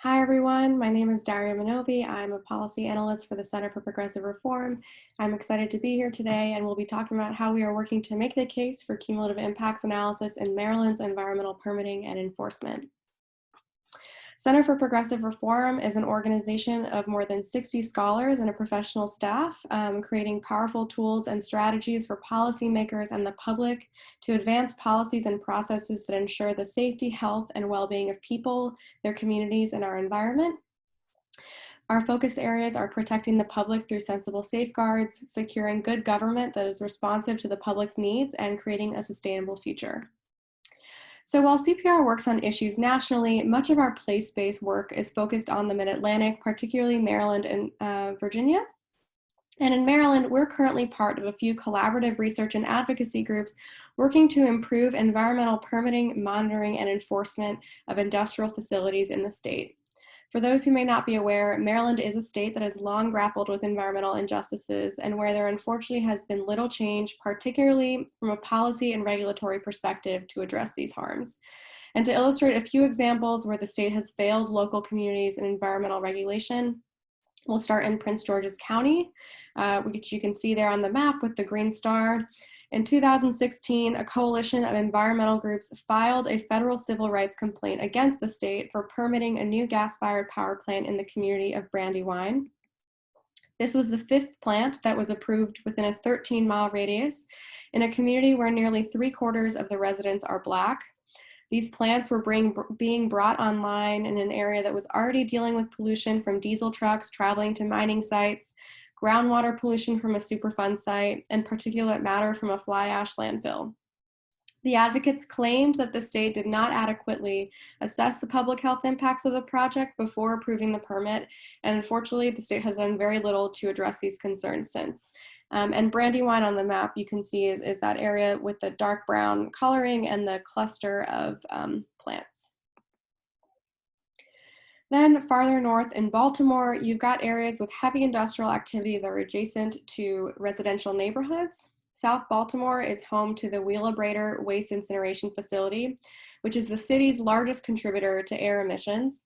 Hi, everyone. My name is Darya Minovi. I'm a policy analyst for the Center for Progressive Reform. I'm excited to be here today, and we'll be talking about how we are working to make the case for cumulative impacts analysis in Maryland's environmental permitting and enforcement. Center for Progressive Reform is an organization of more than 60 scholars and a professional staff, creating powerful tools and strategies for policymakers and the public to advance policies and processes that ensure the safety, health, and well-being of people, their communities, and our environment. Our focus areas are protecting the public through sensible safeguards, securing good government that is responsive to the public's needs, and creating a sustainable future. So while CPR works on issues nationally, much of our place-based work is focused on the Mid-Atlantic, particularly Maryland and Virginia. And in Maryland, we're currently part of a few collaborative research and advocacy groups working to improve environmental permitting, monitoring, and enforcement of industrial facilities in the state. For those who may not be aware, Maryland is a state that has long grappled with environmental injustices and where there unfortunately has been little change, particularly from a policy and regulatory perspective, to address these harms. And to illustrate a few examples where the state has failed local communities in environmental regulation, we'll start in Prince George's County, which you can see there on the map with the green star. In 2016, a coalition of environmental groups filed a federal civil rights complaint against the state for permitting a new gas-fired power plant in the community of Brandywine. This was the fifth plant that was approved within a 13-mile radius in a community where nearly 3/4 of the residents are Black. These plants were being brought online in an area that was already dealing with pollution from diesel trucks traveling to mining sites, groundwater pollution from a Superfund site, and particulate matter from a fly ash landfill. The advocates claimed that the state did not adequately assess the public health impacts of the project before approving the permit, and unfortunately, the state has done very little to address these concerns since. And Brandywine on the map you can see is that area with the dark brown coloring and the cluster of plants. Then farther north in Baltimore, you've got areas with heavy industrial activity that are adjacent to residential neighborhoods. South Baltimore is home to the Wheelabrator Waste Incineration Facility, which is the city's largest contributor to air emissions.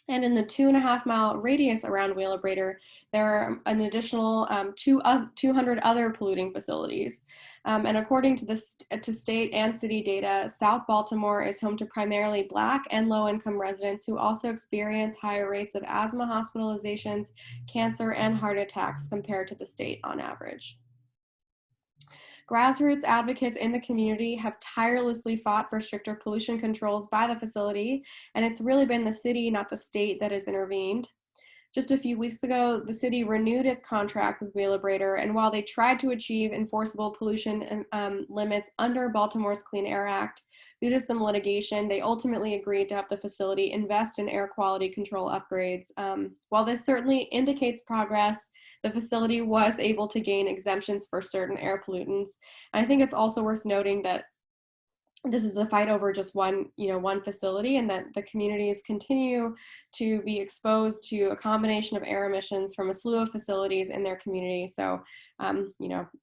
And in the 2.5-mile radius around Wheelabrator, there are an additional 200 other polluting facilities. And according to state and city data, South Baltimore is home to primarily Black and low-income residents who also experience higher rates of asthma hospitalizations, cancer, and heart attacks compared to the state on average. Grassroots advocates in the community have tirelessly fought for stricter pollution controls by the facility, and it's really been the city, not the state, that has intervened. Just a few weeks ago, the city renewed its contract with Wheelabrator, and while they tried to achieve enforceable pollution limits under Baltimore's Clean Air Act, due to some litigation, they ultimately agreed to have the facility invest in air quality control upgrades. While this certainly indicates progress, the facility was able to gain exemptions for certain air pollutants. And I think it's also worth noting that this is a fight over just one facility, and that the communities continue to be exposed to a combination of air emissions from a slew of facilities in their community. So,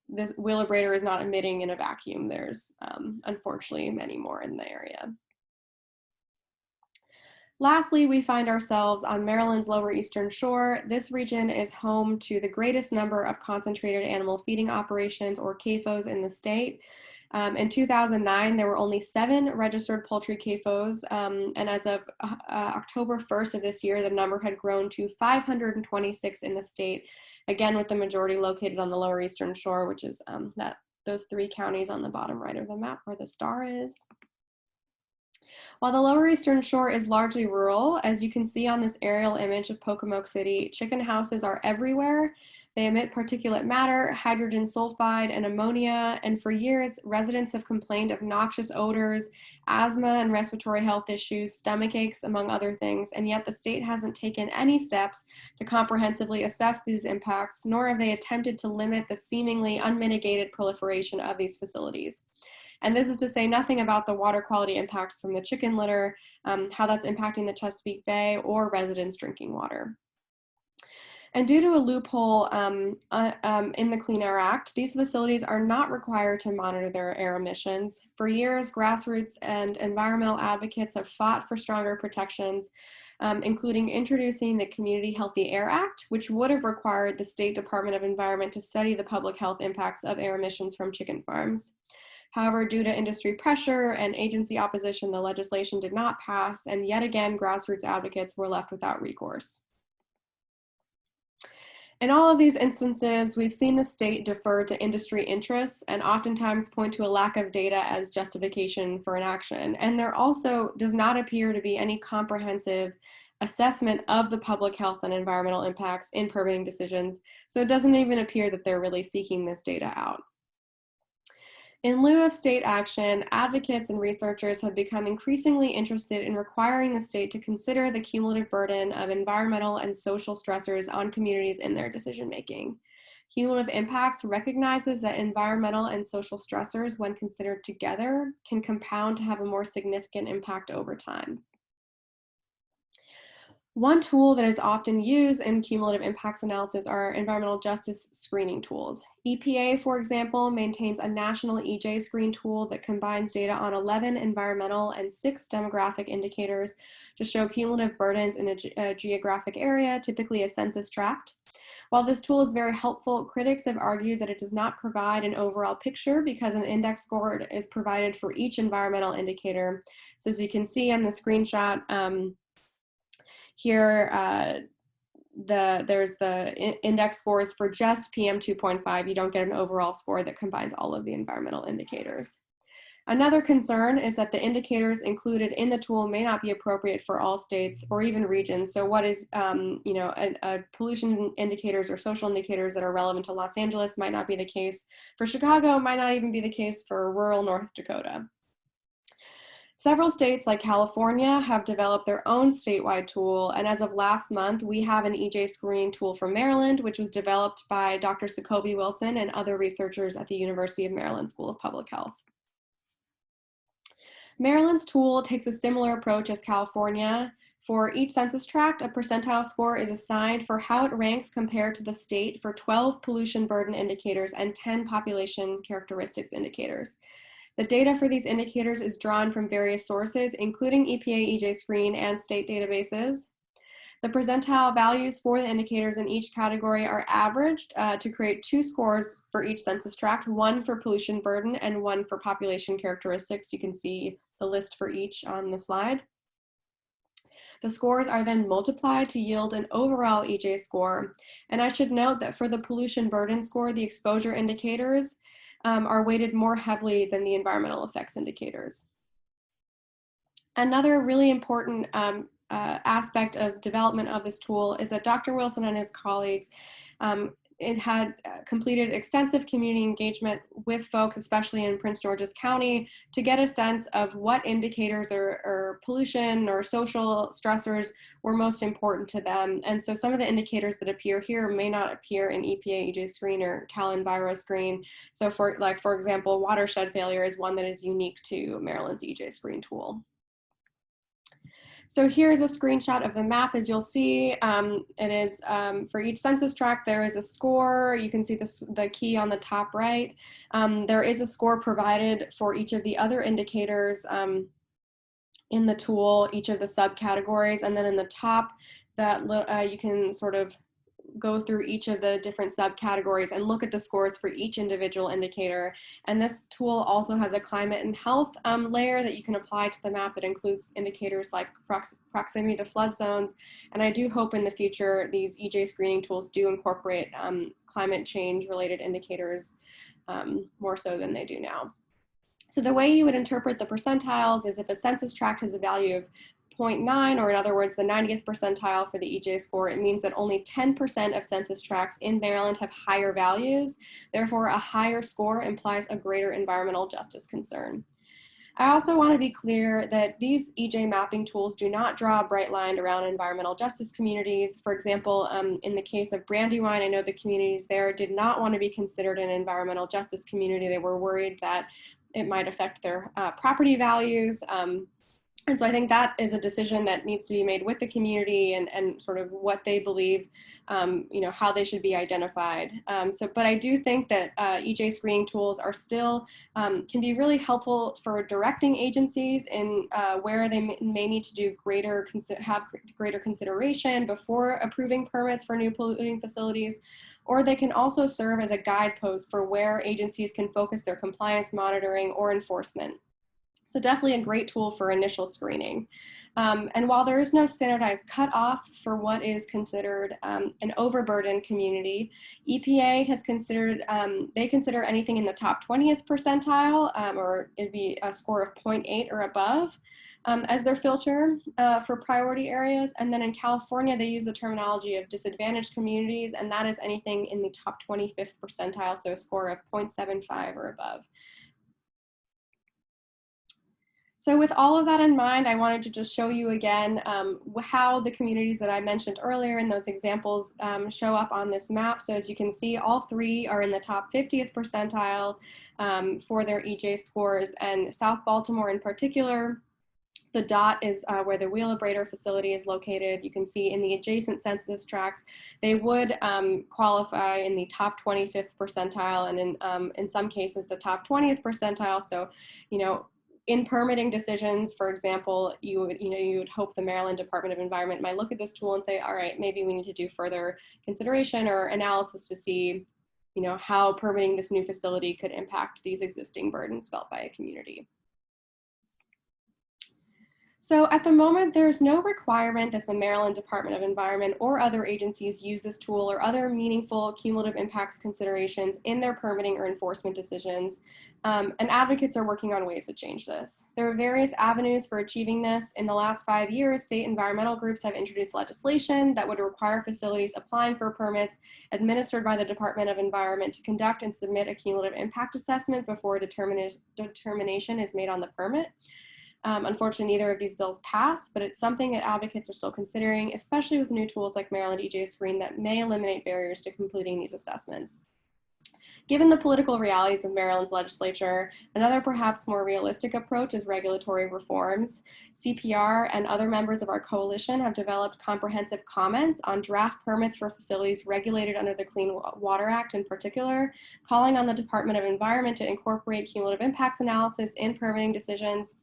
this Wheelabrator is not emitting in a vacuum. There's unfortunately many more in the area. Lastly, we find ourselves on Maryland's Lower Eastern Shore. This region is home to the greatest number of concentrated animal feeding operations, or CAFOs, in the state. In 2009, there were only 7 registered poultry CAFOs, and as of October 1st of this year, the number had grown to 526 in the state, again with the majority located on the Lower Eastern Shore, which is those 3 counties on the bottom right of the map where the star is. While the Lower Eastern Shore is largely rural, as you can see on this aerial image of Pocomoke City, chicken houses are everywhere. They emit particulate matter, hydrogen sulfide, and ammonia, and for years, residents have complained of noxious odors, asthma and respiratory health issues, stomach aches, among other things, and yet the state hasn't taken any steps to comprehensively assess these impacts, nor have they attempted to limit the seemingly unmitigated proliferation of these facilities. And this is to say nothing about the water quality impacts from the chicken litter, how that's impacting the Chesapeake Bay or residents' drinking water. And due to a loophole in the Clean Air Act, these facilities are not required to monitor their air emissions. For years, grassroots and environmental advocates have fought for stronger protections, including introducing the Community Healthy Air Act, which would have required the State Department of Environment to study the public health impacts of air emissions from chicken farms. However, due to industry pressure and agency opposition, the legislation did not pass, and yet again, grassroots advocates were left without recourse. In all of these instances, we've seen the state defer to industry interests and oftentimes point to a lack of data as justification for inaction. And there also does not appear to be any comprehensive assessment of the public health and environmental impacts in permitting decisions. So it doesn't even appear that they're really seeking this data out. In lieu of state action, advocates and researchers have become increasingly interested in requiring the state to consider the cumulative burden of environmental and social stressors on communities in their decision-making. Cumulative impacts recognizes that environmental and social stressors, when considered together, can compound to have a more significant impact over time. One tool that is often used in cumulative impacts analysis are environmental justice screening tools. EPA, for example, maintains a national EJ screen tool that combines data on 11 environmental and 6 demographic indicators to show cumulative burdens in a geographic area, typically a census tract. While this tool is very helpful, critics have argued that it does not provide an overall picture because an index score is provided for each environmental indicator. So as you can see on the screenshot, here, there's the index scores for just PM 2.5. You don't get an overall score that combines all of the environmental indicators. Another concern is that the indicators included in the tool may not be appropriate for all states or even regions. So what is, pollution indicators or social indicators that are relevant to Los Angeles might not be the case for Chicago, might not even be the case for rural North Dakota. Several states like California have developed their own statewide tool, and as of last month, we have an EJ screening tool for Maryland, which was developed by Dr. Jacoby Wilson and other researchers at the University of Maryland School of Public Health. Maryland's tool takes a similar approach as California. For each census tract, a percentile score is assigned for how it ranks compared to the state for 12 pollution burden indicators and 10 population characteristics indicators. The data for these indicators is drawn from various sources, including EPA EJ Screen and state databases. The percentile values for the indicators in each category are averaged to create 2 scores for each census tract, one for pollution burden and one for population characteristics. You can see the list for each on the slide. The scores are then multiplied to yield an overall EJ score. And I should note that for the pollution burden score, the exposure indicators are weighted more heavily than the environmental effects indicators. Another really important aspect of development of this tool is that Dr. Wilson and his colleagues had completed extensive community engagement with folks, especially in Prince George's County, to get a sense of what indicators or pollution or social stressors were most important to them. And so some of the indicators that appear here may not appear in EPA EJ Screen or Cal Enviro Screen. So for example, watershed failure is one that is unique to Maryland's EJ Screen tool. So here's a screenshot of the map. As you'll see, it is for each census tract, there is a score. You can see the key on the top right. There is a score provided for each of the other indicators in the tool, each of the subcategories. And then in the top, that you can sort of go through each of the different subcategories and look at the scores for each individual indicator. And this tool also has a climate and health layer that you can apply to the map that includes indicators like proximity to flood zones. And I do hope in the future these EJ screening tools do incorporate climate change related indicators more so than they do now. So the way you would interpret the percentiles is if a census tract has a value of 0.9, or in other words, the 90th percentile for the EJ score, it means that only 10% of census tracts in Maryland have higher values. Therefore, a higher score implies a greater environmental justice concern. I also want to be clear that these EJ mapping tools do not draw a bright line around environmental justice communities. For example, in the case of Brandywine, I know the communities there did not want to be considered an environmental justice community. They were worried that it might affect their property values. And so I think that is a decision that needs to be made with the community and sort of what they believe, how they should be identified. But I do think that EJ screening tools are still, can be really helpful for directing agencies in where they may need to do have greater consideration before approving permits for new polluting facilities, or they can also serve as a guidepost for where agencies can focus their compliance monitoring or enforcement. So definitely a great tool for initial screening. And while there is no standardized cutoff for what is considered an overburdened community, EPA has considered, they consider anything in the top 20th percentile, or it'd be a score of 0.8 or above, as their filter for priority areas. And then in California, they use the terminology of disadvantaged communities, and that is anything in the top 25th percentile, so a score of 0.75 or above. So with all of that in mind, I wanted to just show you again how the communities that I mentioned earlier in those examples show up on this map. So as you can see, all three are in the top 50th percentile for their EJ scores, and South Baltimore in particular, the dot is where the Wheelabrator facility is located. You can see in the adjacent census tracts, they would qualify in the top 25th percentile, and in some cases the top 20th percentile. So, in permitting decisions, for example, you would hope the Maryland Department of Environment might look at this tool and say, all right, maybe we need to do further consideration or analysis to see, how permitting this new facility could impact these existing burdens felt by a community. So at the moment, there's no requirement that the Maryland Department of Environment or other agencies use this tool or other meaningful cumulative impacts considerations in their permitting or enforcement decisions, and advocates are working on ways to change this. There are various avenues for achieving this. In the last 5 years, state environmental groups have introduced legislation that would require facilities applying for permits administered by the Department of Environment to conduct and submit a cumulative impact assessment before a determination is made on the permit. Unfortunately, neither of these bills passed, but it's something that advocates are still considering, especially with new tools like Maryland EJ Screen that may eliminate barriers to completing these assessments. Given the political realities of Maryland's legislature, another perhaps more realistic approach is regulatory reforms. CPR and other members of our coalition have developed comprehensive comments on draft permits for facilities regulated under the Clean Water Act in particular, calling on the Department of Environment to incorporate cumulative impacts analysis in permitting decisions.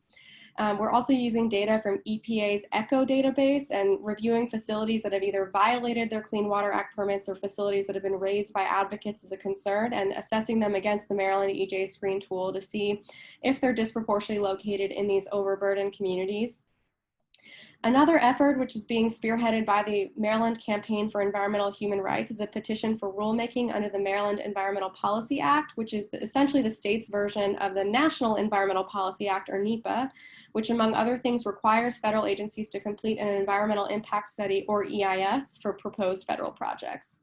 We're also using data from EPA's ECHO database and reviewing facilities that have either violated their Clean Water Act permits or facilities that have been raised by advocates as a concern, and assessing them against the Maryland EJ Screen tool to see if they're disproportionately located in these overburdened communities. Another effort, which is being spearheaded by the Maryland Campaign for Environmental Human Rights, is a petition for rulemaking under the Maryland Environmental Policy Act, which is essentially the state's version of the National Environmental Policy Act, or NEPA, which among other things requires federal agencies to complete an environmental impact study, or EIS, for proposed federal projects.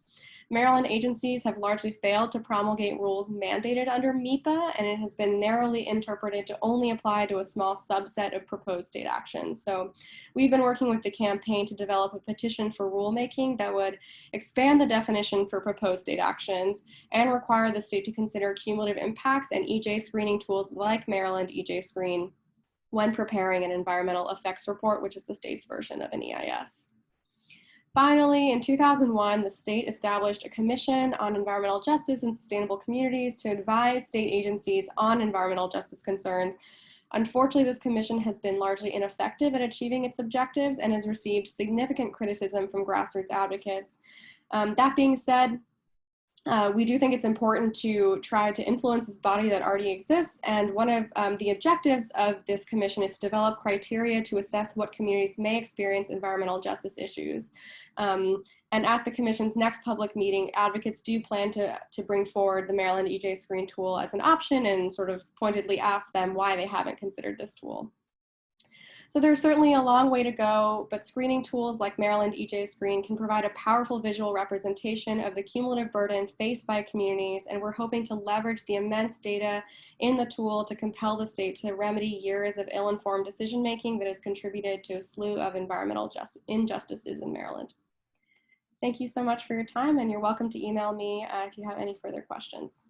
Maryland agencies have largely failed to promulgate rules mandated under MEPA, and it has been narrowly interpreted to only apply to a small subset of proposed state actions. So we've been working with the campaign to develop a petition for rulemaking that would expand the definition for proposed state actions and require the state to consider cumulative impacts and EJ screening tools like Maryland EJ Screen when preparing an environmental effects report, which is the state's version of an EIS. Finally, in 2001, the state established a Commission on Environmental Justice and Sustainable Communities to advise state agencies on environmental justice concerns. Unfortunately, this commission has been largely ineffective at achieving its objectives and has received significant criticism from grassroots advocates. That being said, we do think it's important to try to influence this body that already exists, and one of the objectives of this commission is to develop criteria to assess what communities may experience environmental justice issues. And at the commission's next public meeting, advocates do plan to bring forward the Maryland EJ Screen tool as an option and sort of pointedly ask them why they haven't considered this tool. So there's certainly a long way to go, but screening tools like Maryland EJ Screen can provide a powerful visual representation of the cumulative burden faced by communities, and we're hoping to leverage the immense data in the tool to compel the state to remedy years of ill-informed decision-making that has contributed to a slew of environmental injustices in Maryland. Thank you so much for your time, and you're welcome to email me if you have any further questions.